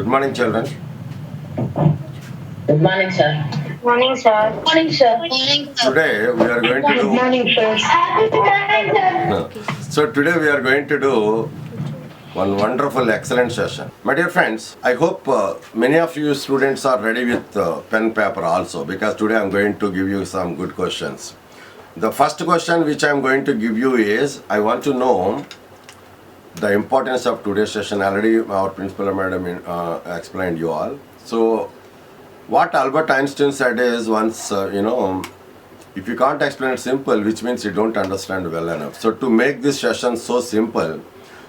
Good morning, children. Good morning, sir. Morning, sir. Morning, sir. Today we are going to Good do. morning, sir. So today we are going to do one wonderful, excellent session. My dear friends, I hope many of you students are ready with pen paper also, because today I am going to give you some good questions. The first question which I am going to give you is, I want to know the importance of today's session. Already our principal madam explained you all. So what Albert Einstein said is once, if you can't explain it simple, which means you don't understand well enough. So to make this session so simple,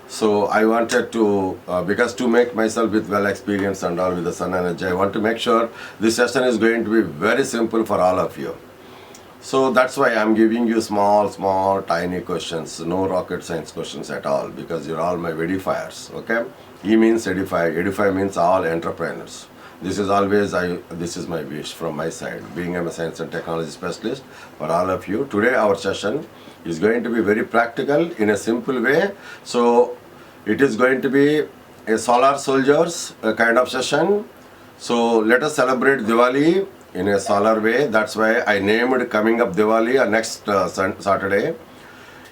so I wanted to, because to make myself with well experience and all with the sun energy, I want to make sure this session is going to be very simple for all of you. So that's why I'm giving you small, tiny questions, no rocket science questions at all, because you're all my edifiers, okay? E means edify means all entrepreneurs. This is always, this is my wish from my side, being I'm a science and technology specialist for all of you. Today our session is going to be very practical in a simple way. So it is going to be a solar soldiers kind of session. So let us celebrate Diwali in a solar way. That's why I named coming up Diwali next Saturday.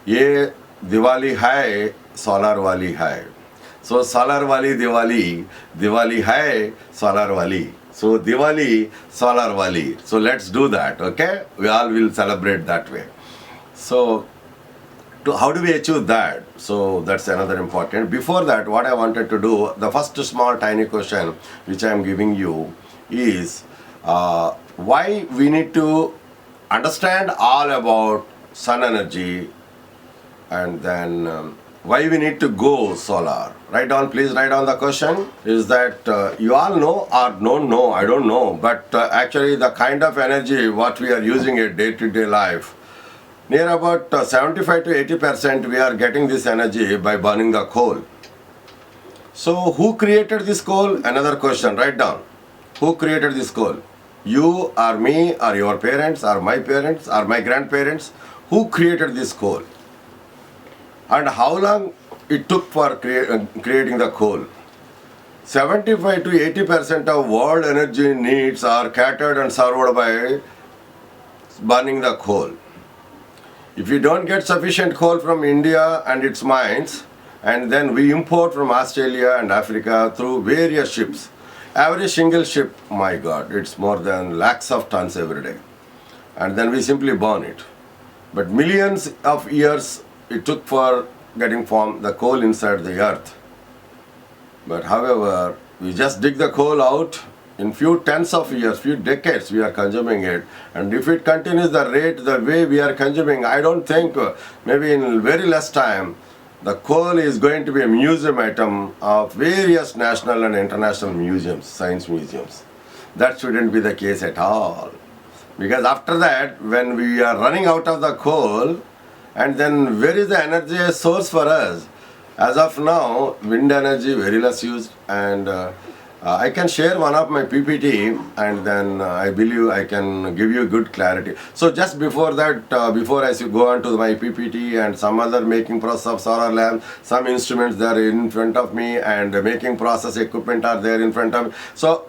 ये दिवाली है solar वाली है. So solar wali Diwali, Diwali hai solar wali. So Diwali solar wali. So let's do that, okay? We all will celebrate that way. So how do we achieve that? So that's another important. Before that, what I wanted to do, the first small tiny question which I am giving you is why we need to understand all about sun energy, and then why we need to go solar. Write down, please write down the question. Is that you all know or don't know, I don't know, but actually the kind of energy what we are using in day-to-day life, near about 75 to 80% we are getting this energy by burning the coal. So who created this coal? Another question, write down. Who created this coal? You or me or your parents or my parents or my grandparents? Who created this coal? And how long it took for creating the coal? 75 to 80% of world energy needs are catered and served by burning the coal. If you don't get sufficient coal from India and its mines, and then we import from Australia and Africa through various ships, every single ship, my God, it's more than lakhs of tons every day. And then we simply burn it. But millions of years it took for getting from the coal inside the earth. But however, we just dig the coal out, in few tens of years, few decades we are consuming it. And if it continues the rate, the way we are consuming, I don't think maybe in very less time, the coal is going to be a museum item of various national and international museums, science museums. That shouldn't be the case at all. Because after that, when we are running out of the coal, and then where is the energy source for us? As of now, wind energy very less used, and I can share one of my PPT, and then I believe I can give you good clarity. So just before that, before I go on to my PPT and some other making process of solar lamp, some instruments they are in front of me, and making process equipment are there in front of me. So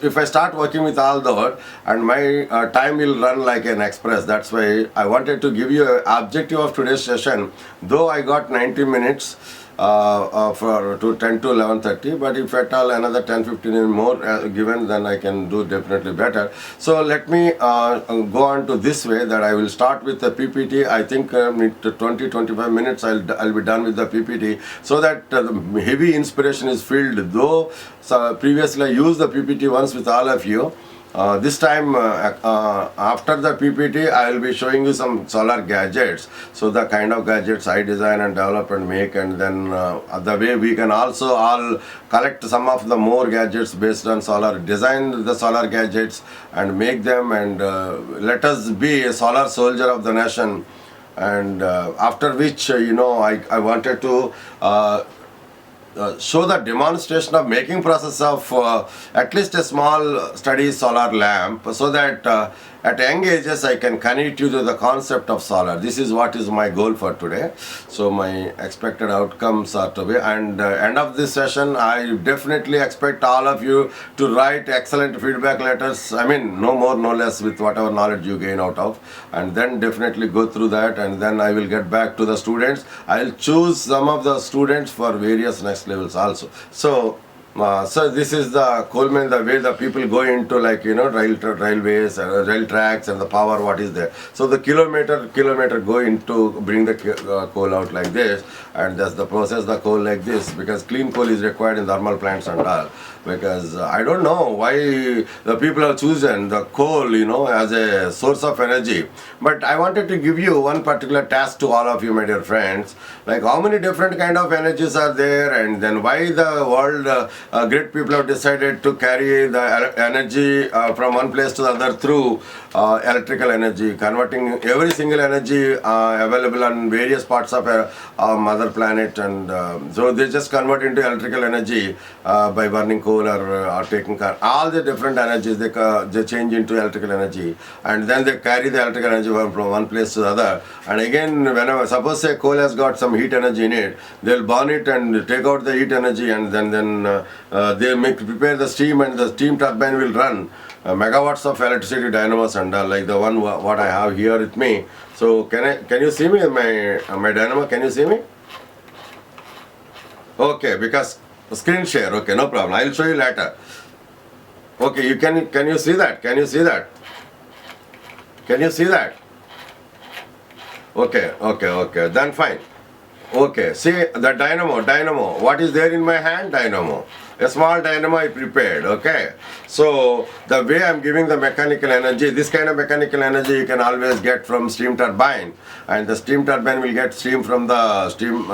if I start working with all that, and my time will run like an express. That's why I wanted to give you an objective of today's session. Though I got 90 minutes, for to 10 to 11:30, but if at all another 10-15 more given, then I can do definitely better. So let me go on to this way, that I will start with the PPT. I think 20-25 minutes I'll be done with the PPT, so that the heavy inspiration is filled. Though previously I used the PPT once with all of you. This time after the PPT I will be showing you some solar gadgets. So the kind of gadgets I design and develop and make, and then the way we can also all collect some of the more gadgets based on solar, design the solar gadgets and make them, and let us be a solar soldier of the nation. And after which I wanted to show the demonstration of making process of at least a small study solar lamp, so that at young ages I can connect you to the concept of solar. This is what is my goal for today. So my expected outcomes are to be, and end of this session I definitely expect all of you to write excellent feedback letters. I mean, no more no less, with whatever knowledge you gain out of, and then definitely go through that, and then I will get back to the students. I'll choose some of the students for various next levels also. So this is the Coleman, the way the people go into, like, railways, rail tracks, and the power what is there. So the kilometer go into bring the coal out like this, and that's the process the coal like this, because clean coal is required in thermal plants and all. Because I don't know why the people have chosen the coal, as a source of energy. But I wanted to give you one particular task to all of you, my dear friends. Like, how many different kind of energies are there, and then why the world great people have decided to carry the energy from one place to the other through electrical energy, converting every single energy available on various parts of mother planet, and so they just convert into electrical energy by burning coal or taking car. All the different energies they change into electrical energy, and then they carry the electrical energy from one place to the other. And again, whenever, suppose say coal has got some heat energy in it, they'll burn it and take out the heat energy, and then they prepare the steam, and the steam turbine will run megawatts of electricity dynamos, and like the one what I have here with me. So can you see me, my dynamo? Can you see me? Okay, because screen share. Okay, no problem. I'll show you later. Okay, you can you see that? Can you see that? Can you see that? Okay. Then fine. Okay, see the dynamo. What is there in my hand? Dynamo. A small dynamo I prepared, okay. So the way I'm giving the mechanical energy, this kind of mechanical energy you can always get from steam turbine, and the steam turbine will get steam from the steam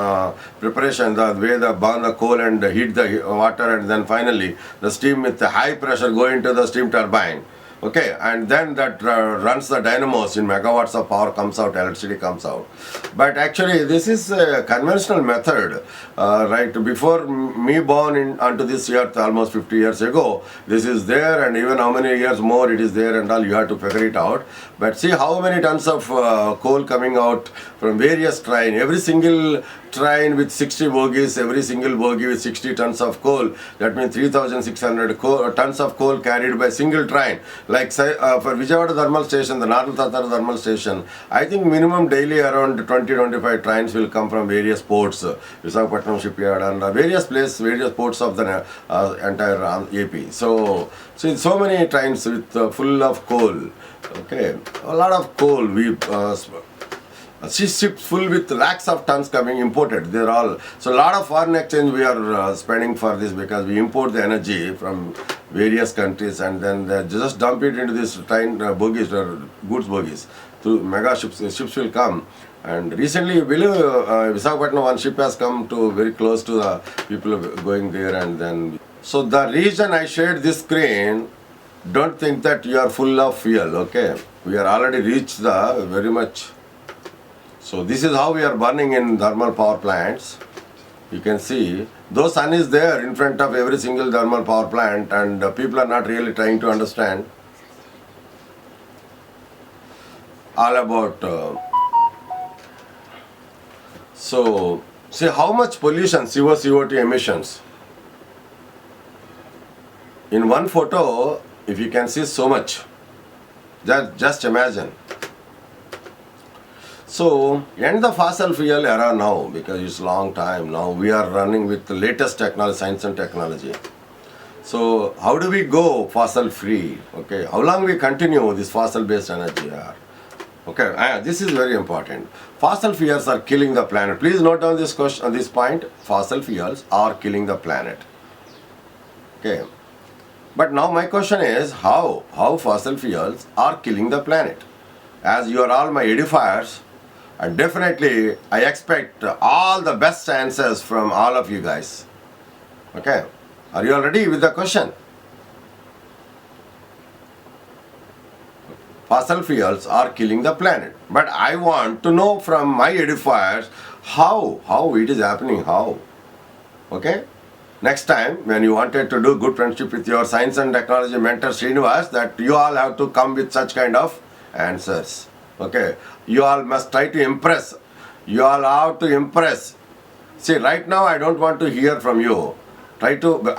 preparation, the way they burn the coal and heat the water, and then finally the steam with the high pressure go into the steam turbine. Okay, and then that runs the dynamos in megawatts of power comes out, electricity comes out. But actually this is a conventional method, right? Before me born onto this earth almost 50 years ago, this is there, and even how many years more it is there and all, you have to figure it out. But see how many tons of coal coming out from various train, every single train with 60 bogies, every single bogie with 60 tons of coal. That means 3,600 tons of coal carried by single train. Like say, for Vijayawada thermal station, the Narul Tatar thermal station, I think minimum daily around 20-25 trains will come from various ports, Visakhapatnam shipyard, and various ports of the entire AP. So many trains with full of coal. Okay, a lot of coal. Ships full with lakhs of tons coming imported. They're all, so a lot of foreign exchange we are spending for this, because we import the energy from various countries, and then they just dump it into this train bogies or goods bogies through mega ships. Ships will come, and recently Visakhapatnam one ship has come to very close to the people going there, and then so the reason I shared this screen, don't think that you are full of fuel. Okay, we are already reached the very much. So this is how we are burning in thermal power plants. You can see, though sun is there in front of every single thermal power plant, and people are not really trying to understand all about. So see how much pollution, CO2 emissions. In one photo, if you can see so much, just imagine. So, end the fossil fuel era now, because it's long time now. We are running with the latest technology, science and technology. So, how do we go fossil free? Okay, how long we continue this fossil based energy? Okay, this is very important. Fossil fuels are killing the planet. Please note down this question, this point. Fossil fuels are killing the planet. Okay, but now my question is how fossil fuels are killing the planet? As you are all my edifiers, and definitely I expect all the best answers from all of you guys. Okay, are you all ready with the question? Fossil fuels are killing the planet, but I want to know from my edifiers how it is happening, how. Okay, next time when you wanted to do good friendship with your science and technology mentor Srinivas, that you all have to come with such kind of answers. Okay, you all must try to impress. You all have to impress. See, right now I don't want to hear from you. I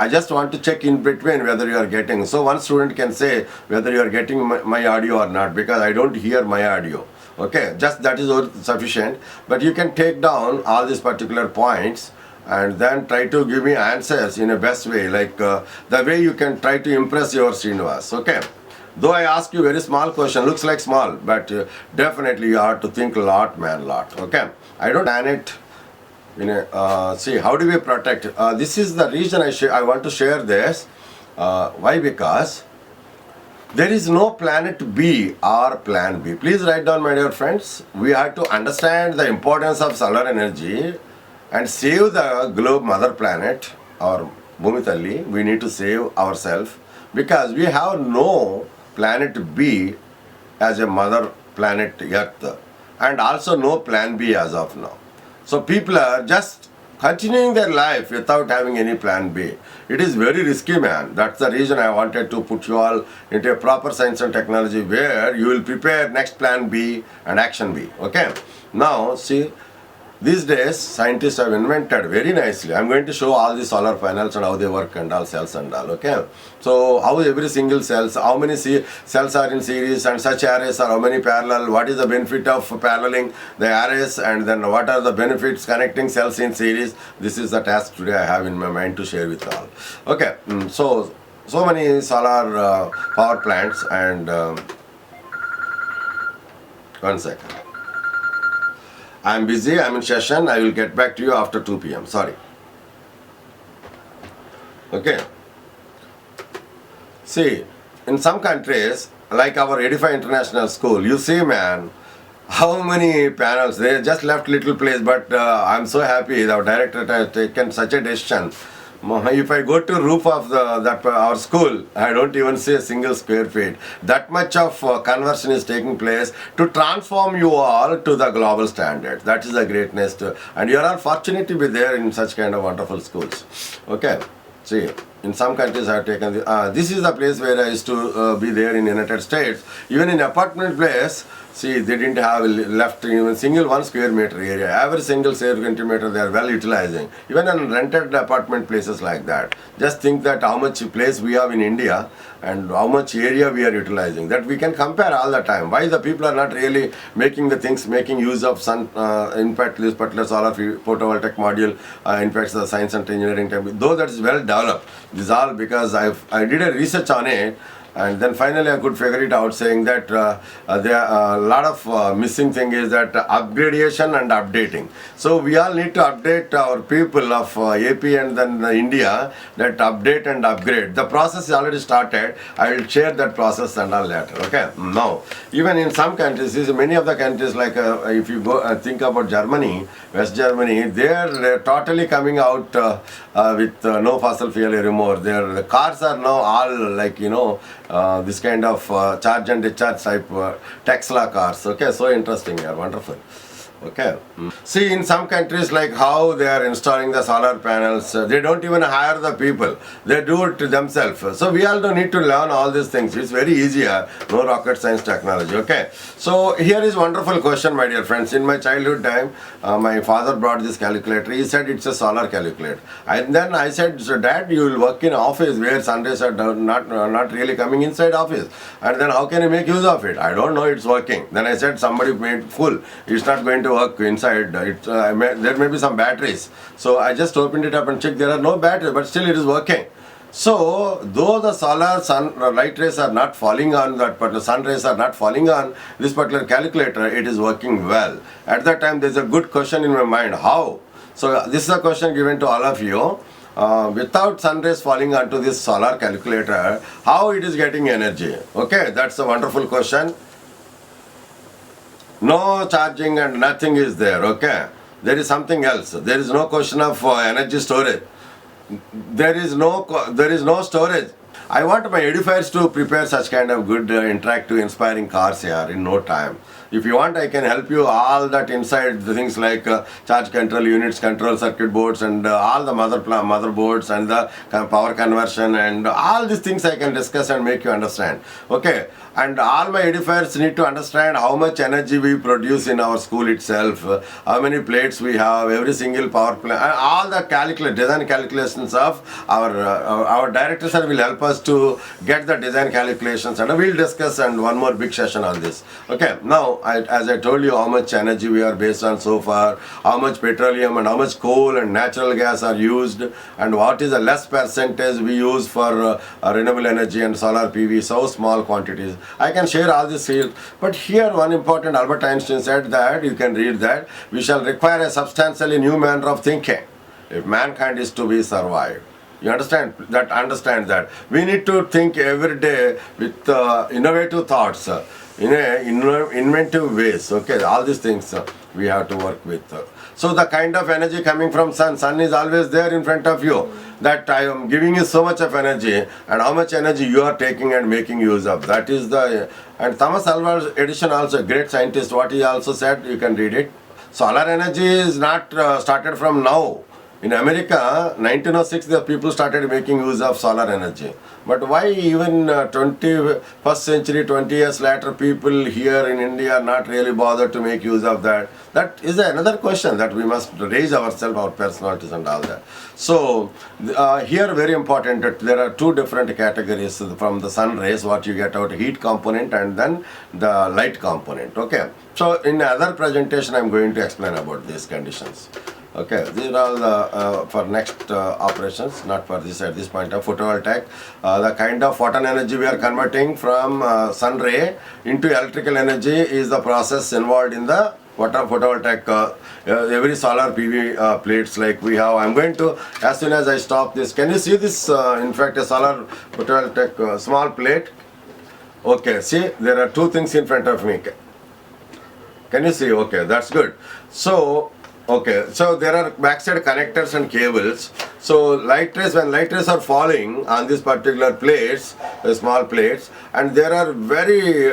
just want to check in between whether you are getting. So one student can say whether you are getting my audio or not, because I don't hear my audio. Okay, just that is sufficient. But you can take down all these particular points and then try to give me answers in a best way, like the way you can try to impress your Srinivas. Okay. Though I ask you very small question, looks like small, but definitely you have to think a lot, man, lot. Okay. I don't plan it. See, how do we protect? This is the reason I want to share this. Why? Because there is no planet B or plan B. Please write down, my dear friends. We have to understand the importance of solar energy and save the globe mother planet or Bhumi Talli. We need to save ourselves because we have no planet B as a mother planet Earth and also no plan B as of now. So people are just continuing their life without having any plan B. It is very risky, man. That's the reason I wanted to put you all into a proper science and technology where you will prepare next plan B and action B. Okay. Now, see, these days scientists have invented very nicely. I'm going to show all the solar panels and how they work and all cells and all. Okay. So how every single cells, how many cells are in series and such arrays are how many parallel, what is the benefit of paralleling the arrays, and then what are the benefits connecting cells in series. This is the task today I have in my mind to share with all. Okay. So many solar power plants and 1 second. I'm busy, I'm in session, I will get back to you after 2 p.m. Sorry. Okay. See, in some countries, like our Edify International School, you see, man, how many panels, they just left little place, but I'm so happy our director has taken such a decision. If I go to roof of our school, I don't even see a single square feet. That much of conversion is taking place to transform you all to the global standard. That is the greatness. And you are all fortunate to be there in such kind of wonderful schools. Okay. See, in some countries I have taken, this is the place where I used to be there in United States. Even in apartment place, see, they didn't have left even single 1 square meter area. Every single square centimeter they are well utilizing. Even in rented apartment places like that. Just think that how much place we have in India and how much area we are utilizing. That we can compare all the time. Why the people are not really making the things, making use of sun, in fact, this particular solar photovoltaic module, in fact, the science and engineering type. Though that is well developed. This is all because I did a research on it. And then finally I could figure it out, saying that there are a lot of missing thing is that upgradation and updating. So we all need to update our people of AP and then India, that update and upgrade. The process is already started. I will share that process and all later. Okay. Now, even in some countries, many of the countries like if you go think about Germany, West Germany, they are totally coming out with no fossil fuel anymore. The cars are now all like, this kind of charge and discharge type Tesla cars. Okay, so interesting, yeah, wonderful. Okay. See, in some countries like how they are installing the solar panels, they don't even hire the people. They do it themselves. So we all don't need to learn all these things. It's very easy, no rocket science technology. Okay. So here is wonderful question, my dear friends. In my childhood time, my father brought this calculator. He said it's a solar calculator. And then I said, so Dad, you will work in office where sun rays are not really coming inside office. And then how can you make use of it? I don't know, it's working. Then I said, somebody made fool. It's not going to work inside. There may be some batteries. So I just opened it up and checked. There are no batteries, but still it is working. So though the solar sun light rays are not falling on that particular sun rays are not falling on this particular calculator, it is working well. At that time, there is a good question in my mind. How? So this is a question given to all of you. Without sun rays falling onto this solar calculator, how it is getting energy? Okay, that's a wonderful question. No charging and nothing is there, okay? There is something else. There is no question of energy storage. There is no storage. I want my edifiers to prepare such kind of good, interactive, inspiring cars here in no time. If you want, I can help you all that inside the things like charge control units, control circuit boards, and all the motherboards and the power conversion and all these things I can discuss and make you understand. Okay, and all my edifiers need to understand how much energy we produce in our school itself, how many plates we have, every single power plant, all the design calculations of our director sir will help us to get the design calculations, and we'll discuss and one more big session on this. Okay, now as I told you how much energy we are based on so far, how much petroleum and how much coal and natural gas are used, and what is the less percentage we use for renewable energy and solar PV, so small quantities. I can share all this here, but here one important Albert Einstein said that, you can read that, we shall require a substantially new manner of thinking if mankind is to be survived. You understand that? Understand that we need to think every day with innovative thoughts, in inventive ways. Okay, all these things we have to work with. So the kind of energy coming from sun is always there in front of you. That I am giving you so much of energy, and how much energy you are taking and making use of. That is the, and Thomas Alva Edison, also a great scientist, what he also said, you can read it. Solar energy is not started from now. In America, 1906, the people started making use of solar energy. But why even 21st century, 20 years later, people here in India are not really bothered to make use of that? That is another question that we must raise ourselves, our personalities and all that. So here very important that there are two different categories from the sun rays, what you get out, heat component and then the light component. Okay. So in another presentation, I'm going to explain about these conditions. Okay, these are all the for next operations, not for this at this point of photovoltaic. The kind of photon energy we are converting from sun ray into electrical energy is the process involved in the photovoltaic. Every solar PV plates like we have. I'm going to, as soon as I stop this, can you see this? In fact, a solar photovoltaic small plate. Okay, see, there are two things in front of me. Can you see? Okay, that's good. So. Okay, so there are backside connectors and cables. So light rays, when light rays are falling on these particular plates, small plates, and there are very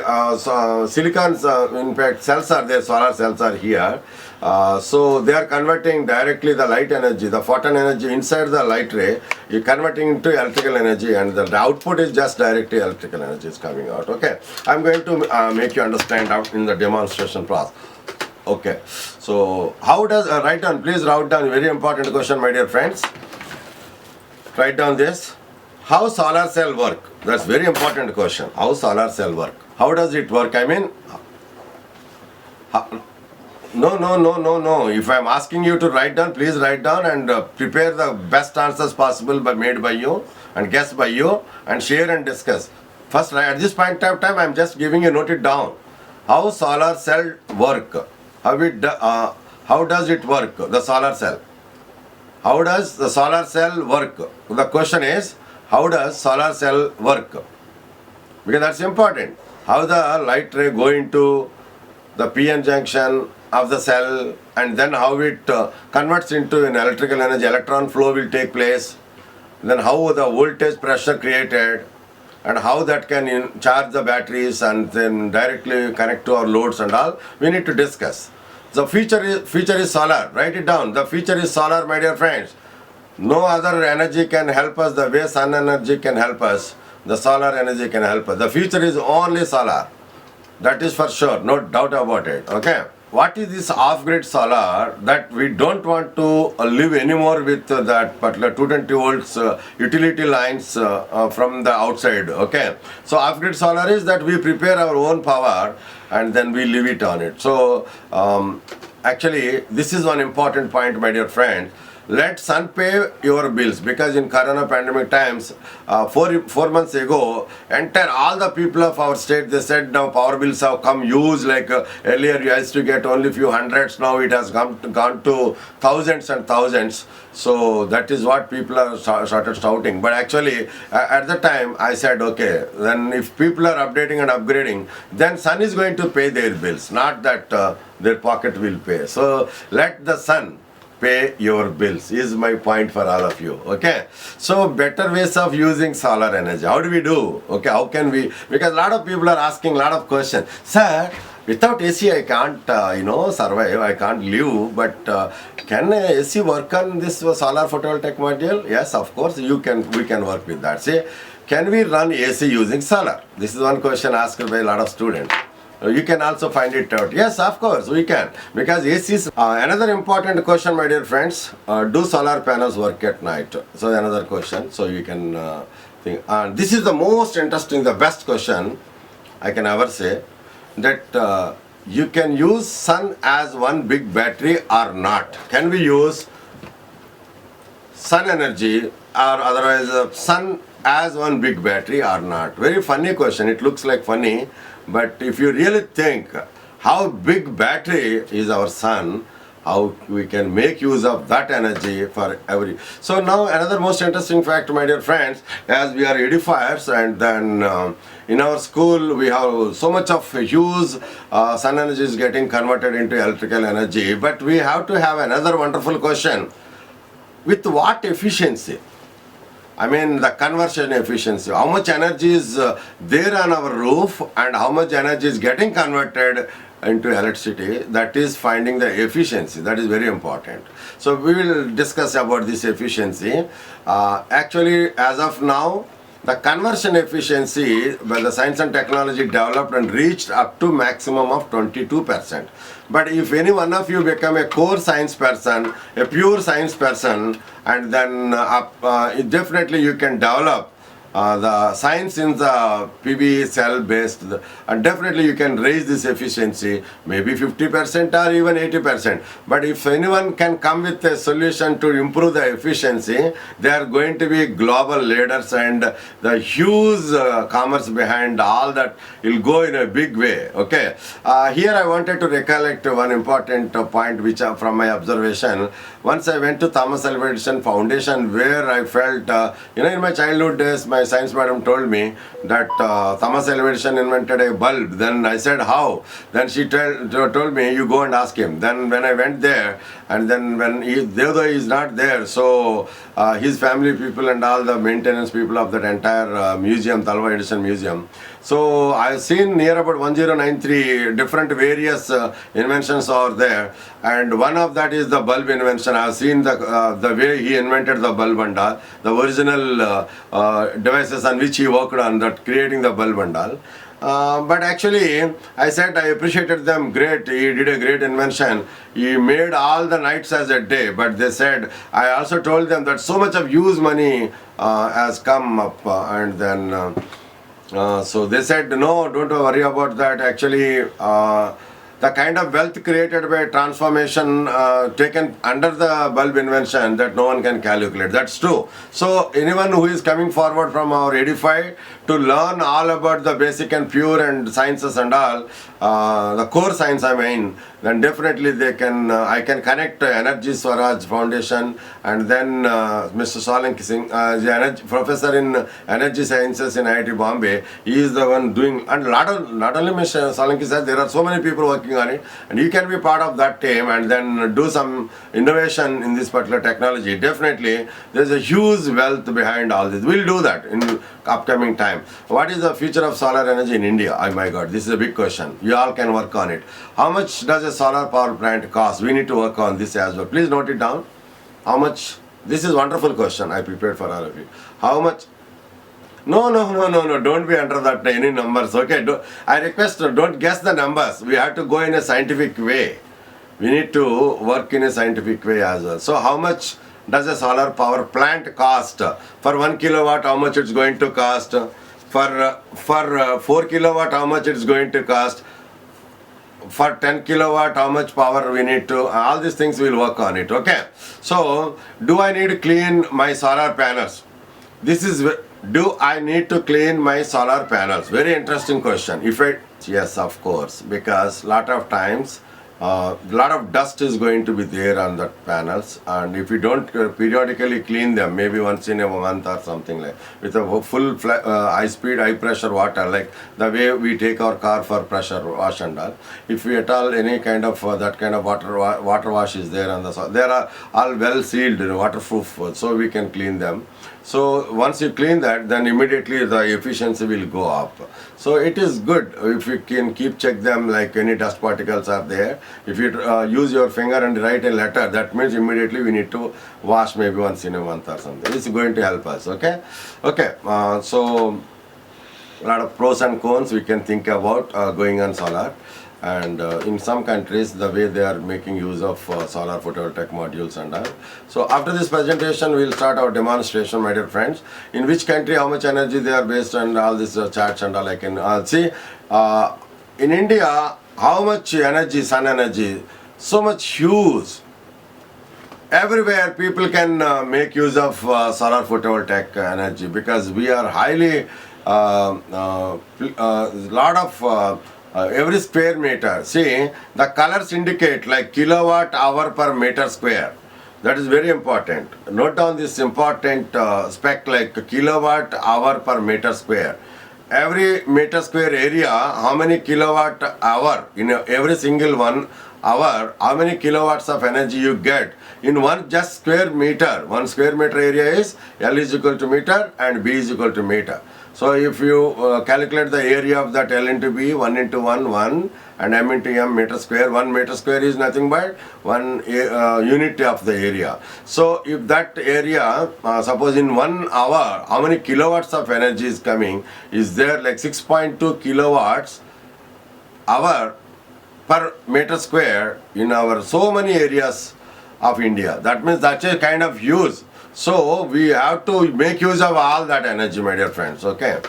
silicons, in fact cells are there, solar cells are here. So they are converting directly the light energy, the photon energy inside the light ray, you're converting into electrical energy, and the output is just directly electrical energy is coming out. Okay, I'm going to make you understand out in the demonstration process. Okay, so how does, write down, please write down, very important question my dear friends. Write down this. How solar cell work? That's very important question. How solar cell work? How does it work? I mean, no. If I'm asking you to write down, please write down and prepare the best answers possible made by you and guessed by you and share and discuss. First, at this point of time, I'm just giving you, note it down. How solar cell work? How does it work, the solar cell? How does the solar cell work? The question is, how does solar cell work? Because that's important. How the light ray go into the PN junction of the cell, and then how it converts into an electrical energy, electron flow will take place, then how the voltage pressure created, and how that can charge the batteries and then directly connect to our loads and all, we need to discuss. The future is solar. Write it down. The future is solar, my dear friends. No other energy can help us the way sun energy can help us. The solar energy can help us. The future is only solar. That is for sure. No doubt about it. Okay. What is this off-grid solar that we don't want to live anymore with that particular 220 volts utility lines from the outside? Okay. So off-grid solar is that we prepare our own power and then we leave it on it. So actually this is one important point, my dear friend. Let sun pay your bills, because in corona pandemic times, 4 months ago, all the people of our state, they said now power bills have come huge, like earlier you used to get only few hundreds, now it has gone to thousands and thousands. So that is what people are started shouting. But actually at the time I said, okay, then if people are updating and upgrading, then sun is going to pay their bills, not that their pocket will pay. So let the sun pay your bills is my point for all of you. Okay, so better ways of using solar energy. How do we do? Okay, how can we? Because a lot of people are asking a lot of questions. Sir, Without AC, I can't, survive. I can't live. But can AC work on this solar photovoltaic module? Yes, of course. We can work with that. See, can we run AC using solar? This is one question asked by a lot of students. You can also find it out. Yes, of course, we can. Because AC is another important question, my dear friends. Do solar panels work at night? So another question. So you can think. This is the most interesting, the best question I can ever say. That you can use sun as one big battery or not. Can we use sun energy or otherwise sun as one big battery or not? Very funny question. It looks like funny, but if you really think how big battery is our sun, how we can make use of that energy for every. So now another most interesting fact, my dear friends, as we are edifiers, and then in our school we have so much of huge sun energy is getting converted into electrical energy, but we have to have another wonderful question: with what efficiency? I mean the conversion efficiency. How much energy is there on our roof and how much energy is getting converted into electricity? That is finding the efficiency. That is very important. So we will discuss about this efficiency. Actually, as of now, the conversion efficiency, when the science and technology developed and reached up to maximum of 22%. But if any one of you become a core science person, a pure science person, and then definitely you can develop the science in the PV cell based, and definitely you can raise this efficiency, maybe 50% or even 80%. But if anyone can come with a solution to improve the efficiency, they are going to be global leaders, and the huge commerce behind all that will go in a big way. Okay. Here I wanted to recollect one important point which from my observation. Once I went to Thomas Alva Edison Foundation, where I felt, in my childhood days, my science madam told me that Thomas Alva Edison invented a bulb. Then I said, how? Then she told me, you go and ask him. Then when I went there, and then when though he is not there, so his family people and all the maintenance people of that entire museum, Alva Edison Museum. So I've seen near about 1093 different various inventions are there, and one of that is the bulb invention. I've seen the way he invented the bulb and all, the original devices on which he worked on that creating the bulb and all. But actually, I said I appreciated them great. He did a great invention. He made all the nights as a day. But they said, I also told them that so much of used money has come up, and then so they said, no, don't worry about that. Actually, the kind of wealth created by transformation taken under the bulb invention, that no one can calculate. That's true. So anyone who is coming forward from our Edify to learn all about the basic and pure and sciences and all, the core science I mean, then definitely they can, I can connect Energy Swaraj Foundation, and then Mr. Solanki Singh, the professor in energy sciences in IIT Bombay. He is the one doing, and not only Mr. Solanki said, there are so many people working on it, and you can be part of that team and then do some innovation in this particular technology. Definitely, there's a huge wealth behind all this. We'll do that in upcoming time. What is the future of solar energy in India? Oh my God, this is a big question. You all can work on it. How much does a solar power plant cost? We need to work on this as well. Please note it down. How much? This is a wonderful question I prepared for all of you. How much? No, don't be under that any numbers. Okay, I request don't guess the numbers. We have to go in a scientific way. We need to work in a scientific way as well. So how much does a solar power plant cost? For 1 kilowatt, how much it's going to cost? For 4 kilowatt, how much it's going to cost? For 10 kilowatt, how much power we need to, all these things we'll work on it. Okay. So, do I need to clean my solar panels? This is, do I need to clean my solar panels? Very interesting question. Yes, of course, because lot of times, lot of dust is going to be there on the panels, and if you don't periodically clean them, maybe once in a month or something like, with a full high speed, high pressure water, like the way we take our car for pressure wash and all, if we at all any kind of that kind of water wash is there on the, they are all well sealed, waterproof, so we can clean them. So once you clean that, then immediately the efficiency will go up. So it is good if you can keep check them, like any dust particles are there. If you use your finger and write a letter, that means immediately we need to wash maybe once in a month or something. It's going to help us. Okay. So a lot of pros and cons we can think about going on solar. And in some countries, the way they are making use of solar photovoltaic modules and all. So after this presentation, we will start our demonstration, my dear friends. In which country, how much energy they are based on, all these charts and all I can see. In India, how much energy, sun energy, so much huge. Everywhere people can make use of solar photovoltaic energy, because we are highly lot of every square meter. See, the colors indicate like kilowatt hour per meter square. That is very important. Note down this important spec, like kilowatt hour per meter square. Every meter square area, how many kilowatt hour in every single 1 hour, how many kilowatts of energy you get in one just square meter. 1 square meter area is L is equal to meter and B is equal to meter. So if you calculate the area of that L into B, 1 into 1, 1, and M into M meter square, 1 meter square is nothing but 1 unit of the area. So if that area, suppose in 1 hour, how many kilowatts of energy is coming, is there like 6.2 kilowatts hour per meter square in our so many areas of India. That means that's a kind of use. So we have to make use of all that energy, my dear friends. Okay,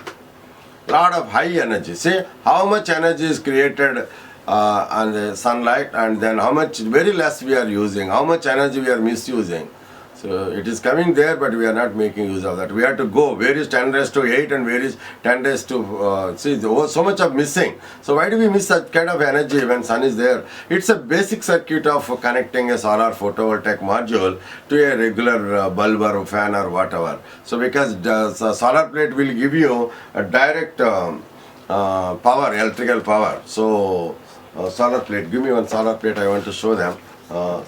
lot of high energy. See how much energy is created on the sunlight, and then how much very less we are using, how much energy we are misusing. So it is coming there, but we are not making use of that. We have to go where is 10 raised to 8 and where is 10 raised to see, so much of missing. So why do we miss that kind of energy when sun is there? It's a basic circuit of connecting a solar photovoltaic module to a regular bulb or fan or whatever. So because the solar plate will give you a direct power, electrical power. So solar plate, give me one solar plate, I want to show them.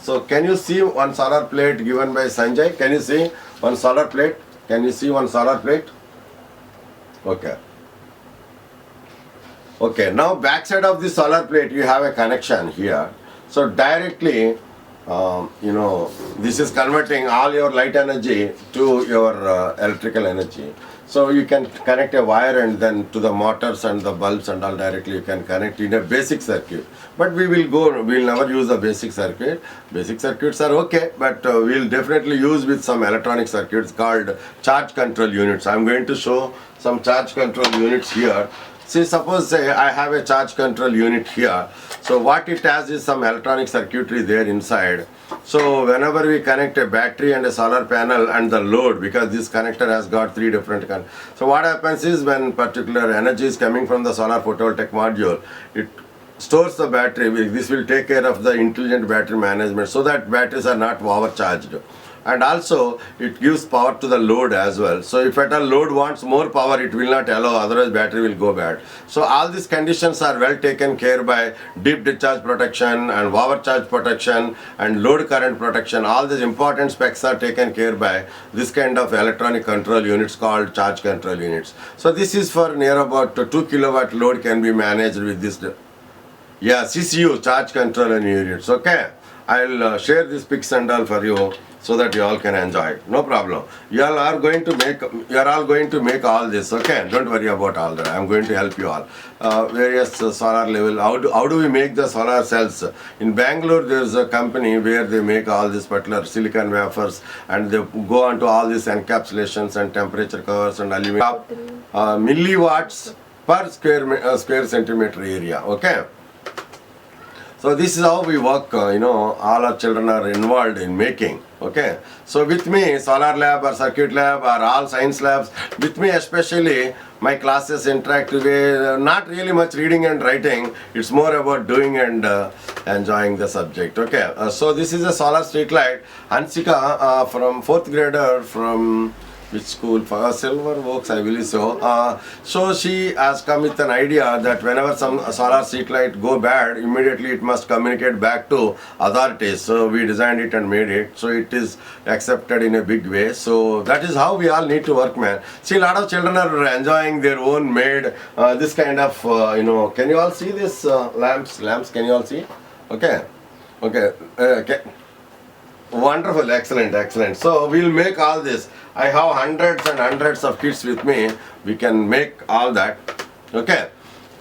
So can you see one solar plate given by Sanjay? Can you see one solar plate? Can you see one solar plate? Okay. Okay, now backside of the solar plate you have a connection here. So directly, this is converting all your light energy to your electrical energy. So you can connect a wire and then to the motors and the bulbs and all directly you can connect in a basic circuit. But we will never use a basic circuit. Basic circuits are okay, but we'll definitely use with some electronic circuits called charge control units. I'm going to show some charge control units here. See, suppose say I have a charge control unit here. So what it has is some electronic circuitry there inside. So whenever we connect a battery and a solar panel and the load, because this connector has got 3 different so what happens is when particular energy is coming from the solar photovoltaic module, it stores the battery. This will take care of the intelligent battery management so that batteries are not overcharged. And also it gives power to the load as well. So if at all load wants more power, it will not allow, otherwise battery will go bad. So all these conditions are well taken care by deep discharge protection and overcharge protection and load current protection. All these important specs are taken care by this kind of electronic control units called charge control units. So this is for near about 2 kilowatt load can be managed with this. Yeah, CCU, charge control units. Okay, I'll share this pics and all for you so that you all can enjoy it. No problem. You all are going to make all this. Okay, don't worry about all that. I'm going to help you all. Various solar level. How do we make the solar cells? In Bangalore, there's a company where they make all these particular silicon wafers, and they go on to all these encapsulations and temperature covers and aluminum. Milliwatts per square centimeter area. Okay. So this is how we work, all our children are involved in making, okay. So with me, solar lab or circuit lab or all science labs, with me especially, my classes interactive way, not really much reading and writing, it's more about doing and enjoying the subject, okay. So this is a solar street light. Hansika from 4th grader from which school? For Silver Oaks, I believe so. So she has come with an idea that whenever some solar street light go bad, immediately it must communicate back to authorities. So we designed it and made it. So it is accepted in a big way. So that is how we all need to work, man. See, a lot of children are enjoying their own made this kind of, can you all see this lamps? Lamps, can you all see? Okay. Okay. Wonderful, excellent. So we'll make all this. I have hundreds and hundreds of kids with me. We can make all that. Okay.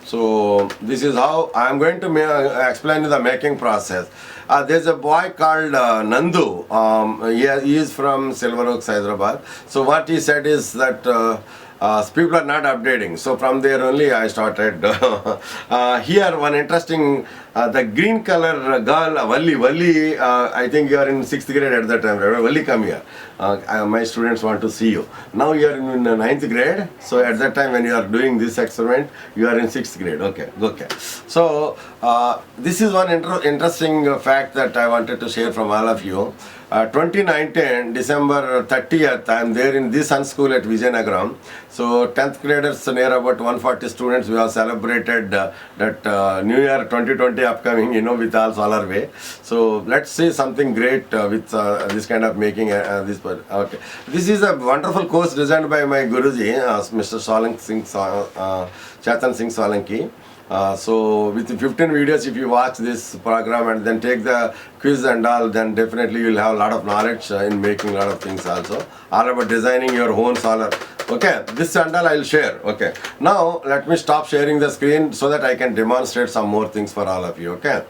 So this is how I am going to explain the making process. There's a boy called Nandu. He is from Silver Oaks, Hyderabad. So what he said is that people are not updating. So from there only I started. Here one interesting, the green color girl, Valli, I think you are in 6th grade at that time. Valli, come here. My students want to see you. Now you are in 9th grade. So at that time when you are doing this experiment, you are in 6th grade. Okay. So this is one interesting fact that I wanted to share from all of you. 2019, December 30th, I am there in this Sun School at Vijayanagaram. So 10th graders, near about 140 students, we have celebrated that New Year 2020 upcoming, with all solar way. So let's see something great with this kind of making this. Okay, this is a wonderful course designed by my Guruji, Mr. Chetan Singh Solanki. So with 15 videos, if you watch this program and then take the quiz and all, then definitely you will have a lot of knowledge in making a lot of things also. All about designing your own solar. Okay, this and all I will share. Okay, now let me stop sharing the screen so that I can demonstrate some more things for all of you. Okay.